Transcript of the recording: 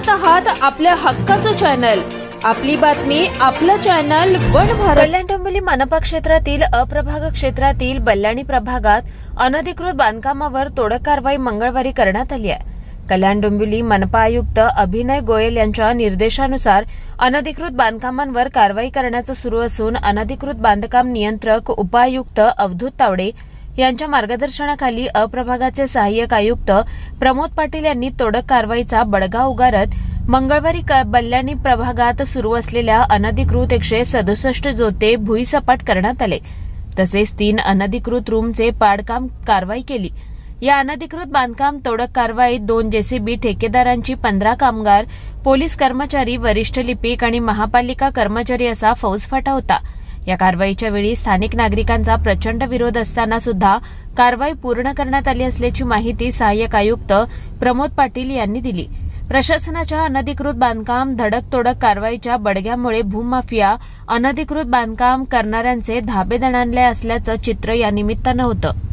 पाहत आहात आपल्या हक्काचं चॅनल, आपली बातमी, आपलं चॅनल वन भारत। कल्याण डोंबिवली मनपा क्षेत्रातील अप्रभाग क्षेत्रातील बल्लाणी प्रभागात अनधिकृत बांधकामावर तोडक कारवाई मंगळवारी करण्यात आली आहे। कल्याण डोंबिवली मनपा आयुक्त अभिनय गोयल यांच्या निर्देशानुसार अनधिकृत बांधकामांवर कारवाई करण्याचं सुरू असून अनधिकृत बांधकाम नियंत्रक उपायुक्त अवधूत तावडे यांच्या मार्गदर्शनाखाली अप्रभागाचे सहाय्यक आयुक्त प्रमोद पाटील यांनी तोडक कारवाईचा बडगा उगारत मंगळवारी बल्लाणी प्रभागात सुरू असलेल्या अनधिकृत 167 जोते भुईसपाट करण्यात आले। तसेच 3 अनधिकृत रूमचे पाडकाम कारवाई केली। या अनधिकृत बांधकाम तोडक कारवाईत 2 जेसीबी ठेकेदारांची 15 कामगार, पोलीस कर्मचारी, वरिष्ठ लिपिक आणि महापालिका कर्मचारी असा फौजफाटा होता। या कारवाईच्या वेळी स्थानिक नागरिकांचा प्रचंड विरोध असताना सुद्धा कारवाई पूर्ण करण्यात आली असल्याची माहिती सहाय्यक आयुक्त प्रमोद पाटील यांनी दिली। प्रशासनाच्या अनधिकृत बांधकाम धडक तोडक कारवाईच्या बडग्यामुळे भूमाफिया, अनधिकृत बांधकाम करणाऱ्यांचे धाबे दणाणले असल्याचं चित्र या निमित्तानं होतं।